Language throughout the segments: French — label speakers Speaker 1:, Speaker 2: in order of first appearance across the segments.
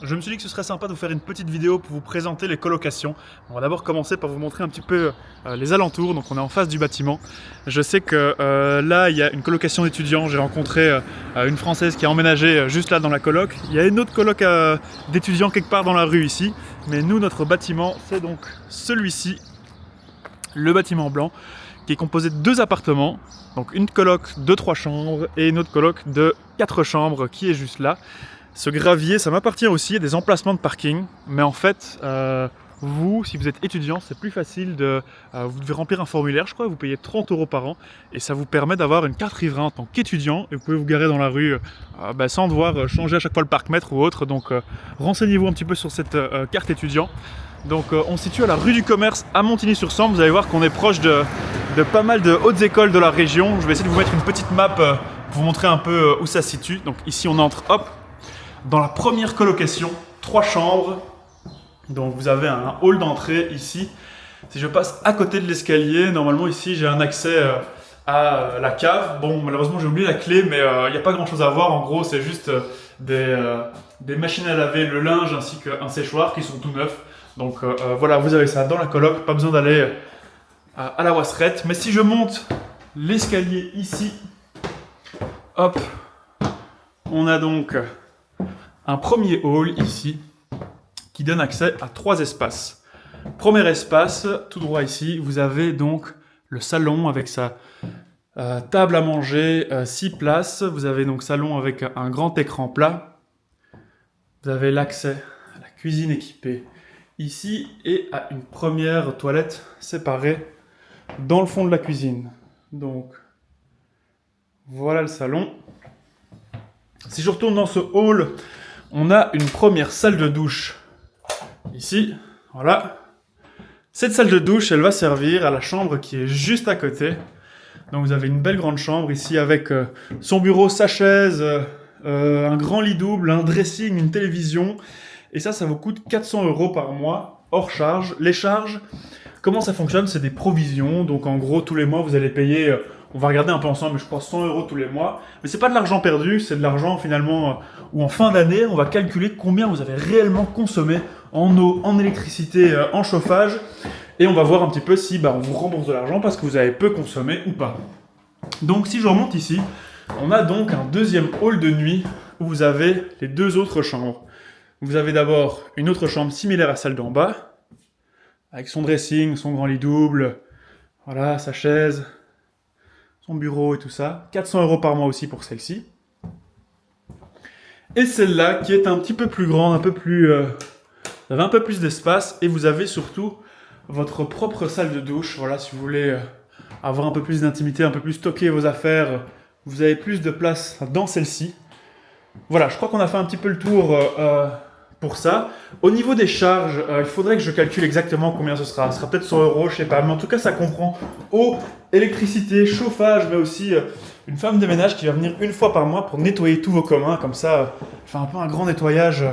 Speaker 1: je me suis dit que ce serait sympa de vous faire une petite vidéo pour vous présenter les colocations. On va d'abord commencer par vous montrer un petit peu les alentours. Donc on est en face du bâtiment. Je sais que là il y a une colocation d'étudiants. J'ai rencontré une Française qui a emménagé juste là dans la coloc. Il y a une autre coloc d'étudiants quelque part dans la rue ici. Mais nous, notre bâtiment, c'est donc celui-ci, le bâtiment blanc, qui est composé de 2 appartements. Donc une coloc de 3 chambres et une autre coloc de 4 chambres qui est juste là. Ce gravier, ça m'appartient aussi, il y a des emplacements de parking, mais en fait, vous, si vous êtes étudiant, c'est plus facile de... vous devez remplir un formulaire, je crois, vous payez 30 € par an, et ça vous permet d'avoir une carte riverain en tant qu'étudiant, et vous pouvez vous garer dans la rue sans devoir changer à chaque fois le parc-mètre ou autre, donc renseignez-vous un petit peu sur cette carte étudiant. Donc on se situe à la rue du Commerce à Montigny-sur-Sambre, vous allez voir qu'on est proche de pas mal de hautes écoles de la région. Je vais essayer de vous mettre une petite map pour vous montrer un peu où ça se situe. Donc ici on entre, hop, dans la première colocation, 3 chambres. Donc vous avez un hall d'entrée ici. Si je passe à côté de l'escalier, normalement ici j'ai un accès à la cave. Bon, malheureusement j'ai oublié la clé, mais il n'y a pas grand chose à voir. En gros, c'est juste des machines à laver le linge ainsi qu'un séchoir qui sont tout neufs. Donc voilà, vous avez ça dans la coloc, pas besoin d'aller à la wasserette. Mais si je monte l'escalier ici, hop, on a donc un premier hall ici qui donne accès à 3 espaces. Premier espace, tout droit ici, vous avez donc le salon avec sa table à manger, 6 places. Vous avez donc salon avec un grand écran plat. Vous avez l'accès à la cuisine équipée ici et à une première toilette séparée dans le fond de la cuisine. Donc voilà le salon. Si je retourne dans ce hall, on a une première salle de douche ici, voilà. Cette salle de douche, elle va servir à la chambre qui est juste à côté. Donc vous avez une belle grande chambre ici avec son bureau, sa chaise, un grand lit double, un dressing, une télévision. Et ça vous coûte 400 € par mois, hors charge. Les charges, comment ça fonctionne? C'est des provisions. Donc en gros, tous les mois, vous allez payer... on va regarder un peu ensemble, mais je crois 100 € tous les mois. Mais c'est pas de l'argent perdu, c'est de l'argent finalement où en fin d'année, on va calculer combien vous avez réellement consommé en eau, en électricité, en chauffage. Et on va voir un petit peu si on vous rembourse de l'argent parce que vous avez peu consommé ou pas. Donc si je remonte ici, on a donc un deuxième hall de nuit où vous avez les 2 autres chambres. Vous avez d'abord une autre chambre similaire à celle d'en bas, avec son dressing, son grand lit double, voilà, sa chaise, son bureau et tout ça. 400 € par mois aussi pour celle-ci. Et celle-là qui est un petit peu plus grande, un peu plus... vous avez un peu plus d'espace et vous avez surtout votre propre salle de douche. Voilà, si vous voulez avoir un peu plus d'intimité, un peu plus stocker vos affaires, vous avez plus de place dans celle-ci. Voilà, je crois qu'on a fait un petit peu le tour pour ça. Au niveau des charges, il faudrait que je calcule exactement combien ce sera. Ce sera peut-être 100 €, je sais pas. Mais en tout cas, ça comprend eau, électricité, chauffage, mais aussi une femme de ménage qui va venir une fois par mois pour nettoyer tous vos communs. Comme ça, faire un peu un grand nettoyage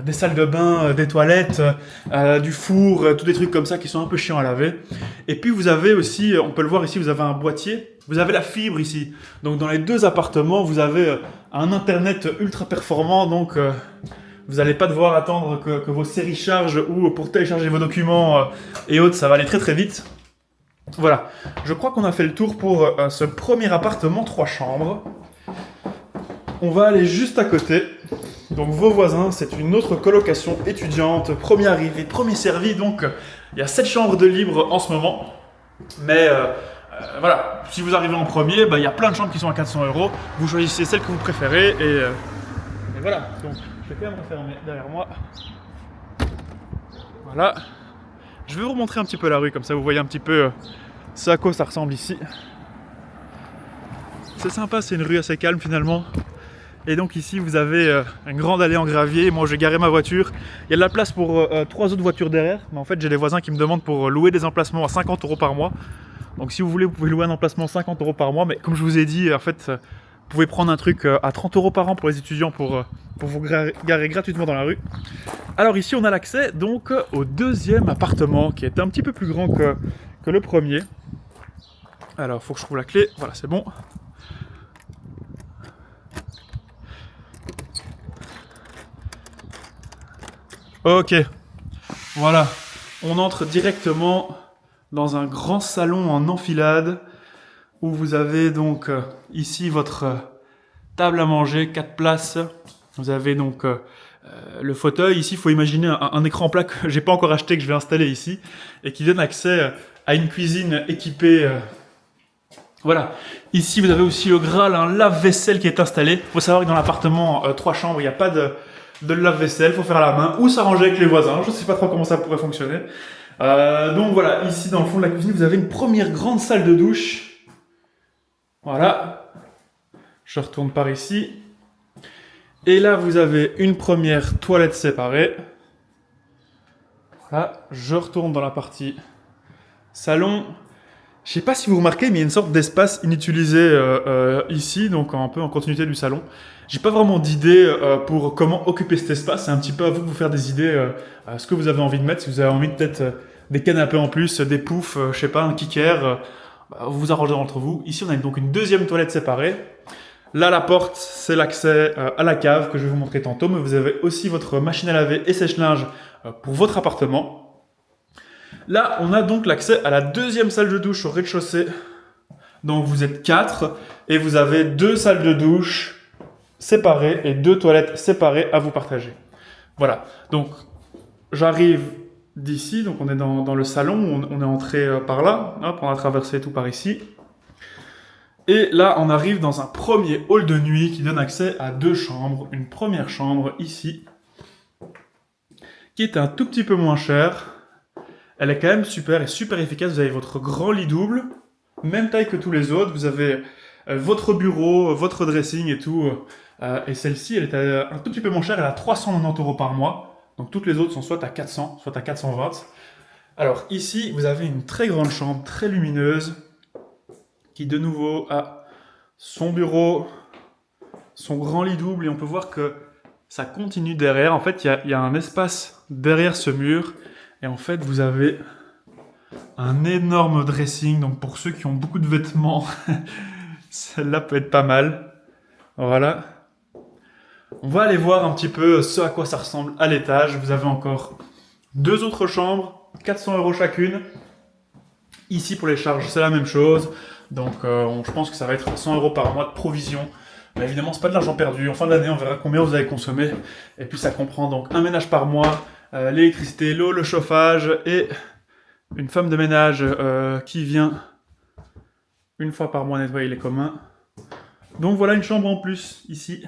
Speaker 1: des salles de bain, des toilettes, du four, tous des trucs comme ça qui sont un peu chiants à laver. Et puis vous avez aussi, on peut le voir ici, vous avez un boîtier. Vous avez la fibre ici. Donc dans les 2 appartements, vous avez un internet ultra performant. Donc vous n'allez pas devoir attendre que vos séries chargent ou pour télécharger vos documents et autres, ça va aller très très vite. Voilà, je crois qu'on a fait le tour pour ce premier appartement 3 chambres. On va aller juste à côté. Donc vos voisins, c'est une autre colocation étudiante, premier arrivé, premier servi. Donc il y a 7 chambres de libre en ce moment. Mais voilà, si vous arrivez en premier, il y a plein de chambres qui sont à 400 €. Vous choisissez celle que vous préférez et voilà. Donc je vais quand même refermer derrière moi. Voilà. Je vais vous remontrer un petit peu la rue, comme ça vous voyez un petit peu ce à quoi ça ressemble ici. C'est sympa, c'est une rue assez calme finalement. Et donc ici vous avez une grande allée en gravier. Moi j'ai garé ma voiture. Il y a de la place pour 3 autres voitures derrière. Mais en fait j'ai des voisins qui me demandent pour louer des emplacements à 50 € par mois. Donc si vous voulez, vous pouvez louer un emplacement 50 € par mois. Mais comme je vous ai dit, en fait, vous pouvez prendre un truc à 30 € par an pour les étudiants pour vous garer gratuitement dans la rue. Alors ici on a l'accès donc au deuxième appartement qui est un petit peu plus grand que le premier. Alors il faut que je trouve la clé. Voilà, c'est bon. Ok, voilà. On entre directement dans un grand salon en enfilade où vous avez donc ici votre table à manger, 4 places. Vous avez donc le fauteuil. Ici, il faut imaginer un écran plat que j'ai pas encore acheté, que je vais installer ici et qui donne accès à une cuisine équipée. Voilà. Ici, vous avez aussi le Graal, un lave-vaisselle qui est installé. Il faut savoir que dans l'appartement 3 chambres, il n'y a pas de lave-vaisselle. Il faut faire à la main ou s'arranger avec les voisins. Je ne sais pas trop comment ça pourrait fonctionner. Donc voilà, ici dans le fond de la cuisine, vous avez une première grande salle de douche. Voilà. Je retourne par ici. Et là, vous avez une première toilette séparée. Voilà. Je retourne dans la partie salon. Je sais pas si vous remarquez, mais il y a une sorte d'espace inutilisé ici, donc un peu en continuité du salon. J'ai pas vraiment d'idée pour comment occuper cet espace. C'est un petit peu à vous de vous faire des idées ce que vous avez envie de mettre. Si vous avez envie de peut-être des canapés en plus, des poufs, je sais pas, un kicker, vous vous arrangerez entre vous. Ici, on a donc une deuxième toilette séparée. Là, la porte, c'est l'accès à la cave que je vais vous montrer tantôt. Mais vous avez aussi votre machine à laver et sèche-linge pour votre appartement. Là, on a donc l'accès à la deuxième salle de douche au rez-de-chaussée. Donc vous êtes 4 et vous avez 2 salles de douche séparées et 2 toilettes séparées à vous partager. Voilà, donc j'arrive d'ici, donc on est dans le salon, on est entré par là, hop, on a traversé tout par ici. Et là, on arrive dans un premier hall de nuit qui donne accès à 2 chambres. Une première chambre ici, qui est un tout petit peu moins chère. Elle est quand même super et super efficace. Vous avez votre grand lit double, même taille que tous les autres. Vous avez votre bureau, votre dressing et tout. Et celle-ci, elle est un tout petit peu moins chère. Elle est à 390 € par mois. Donc toutes les autres sont soit à 400, soit à 420. Alors ici, vous avez une très grande chambre, très lumineuse, qui de nouveau a son bureau, son grand lit double. Et on peut voir que ça continue derrière. En fait, il y a un espace derrière ce mur. Et en fait, vous avez un énorme dressing. Donc pour ceux qui ont beaucoup de vêtements, celle-là peut être pas mal. Voilà. On va aller voir un petit peu ce à quoi ça ressemble à l'étage. Vous avez encore 2 autres chambres, 400 € chacune. Ici pour les charges, c'est la même chose. Donc je pense que ça va être 100 € par mois de provision. Mais évidemment, c'est pas de l'argent perdu. En fin d'année, on verra combien vous avez consommé. Et puis ça comprend donc un ménage par mois, l'électricité, l'eau, le chauffage et une femme de ménage qui vient une fois par mois nettoyer les communs. Donc voilà une chambre en plus ici.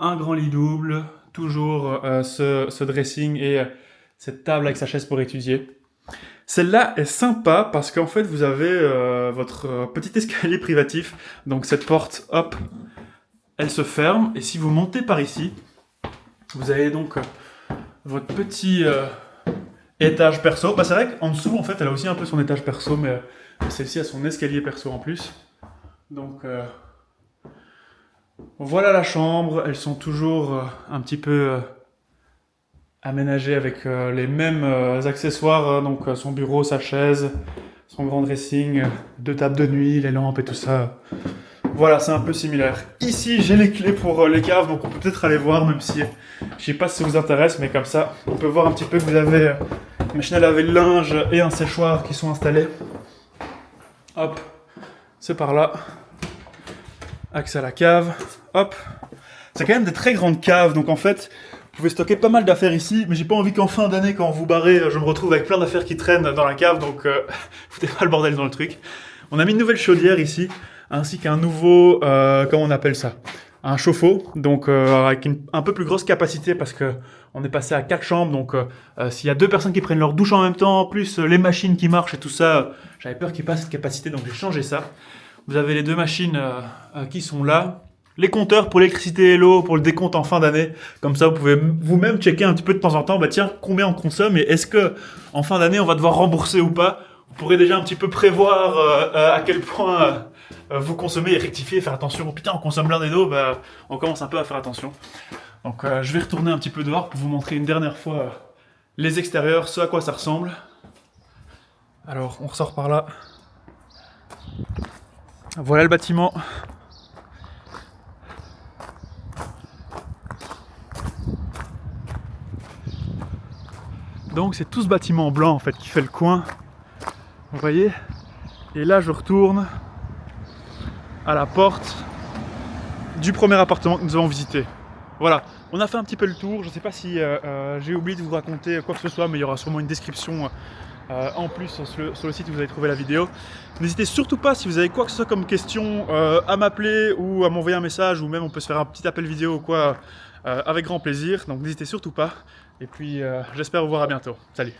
Speaker 1: Un grand lit double, toujours ce dressing et cette table avec sa chaise pour étudier. Celle-là est sympa parce qu'en fait vous avez votre petit escalier privatif. Donc cette porte, hop, elle se ferme. Et si vous montez par ici, vous avez donc votre petit étage perso. Bah, c'est vrai qu'en dessous, en fait, elle a aussi un peu son étage perso, mais celle-ci a son escalier perso en plus. Donc voilà la chambre. Elles sont toujours un petit peu aménagées avec les mêmes accessoires. Donc son bureau, sa chaise, son grand dressing, 2 tables de nuit, les lampes et tout ça. Voilà, c'est un peu similaire. Ici, j'ai les clés pour les caves, donc on peut peut-être aller voir, même si je sais pas si ça vous intéresse, mais comme ça, on peut voir un petit peu que vous avez une machine à laver le linge et un séchoir qui sont installés. Hop, c'est par là. Accès à la cave. Hop. C'est quand même des très grandes caves, donc en fait, vous pouvez stocker pas mal d'affaires ici, mais j'ai pas envie qu'en fin d'année, quand vous barrez, je me retrouve avec plein d'affaires qui traînent dans la cave, donc foutez pas le bordel dans le truc. On a mis une nouvelle chaudière ici, ainsi qu'un nouveau, comment on appelle ça, un chauffe-eau, donc avec un peu plus grosse capacité parce que on est passé à 4 chambres, donc s'il y a 2 personnes qui prennent leur douche en même temps, plus les machines qui marchent et tout ça, j'avais peur qu'il passe cette capacité, donc j'ai changé ça. Vous avez les 2 machines qui sont là, les compteurs pour l'électricité et l'eau, pour le décompte en fin d'année, comme ça vous pouvez vous-même checker un petit peu de temps en temps, bah tiens, combien on consomme et est-ce que en fin d'année on va devoir rembourser ou pas. Vous pourrez déjà un petit peu prévoir à quel point vous consommez et rectifier, faire attention. Oh, putain, on consomme blindé d'eau, bah, on commence un peu à faire attention. Donc je vais retourner un petit peu dehors pour vous montrer une dernière fois les extérieurs, ce à quoi ça ressemble. Alors, on ressort par là. Voilà le bâtiment. Donc c'est tout ce bâtiment blanc en fait qui fait le coin. Vous voyez? Et là je retourne à la porte du premier appartement que nous avons visité. Voilà, on a fait un petit peu le tour. Je ne sais pas si j'ai oublié de vous raconter quoi que ce soit, mais il y aura sûrement une description en plus sur le site où vous allez trouver la vidéo. N'hésitez surtout pas, si vous avez quoi que ce soit comme question, à m'appeler ou à m'envoyer un message, ou même on peut se faire un petit appel vidéo ou quoi, avec grand plaisir. Donc n'hésitez surtout pas. Et puis j'espère vous voir à bientôt. Salut!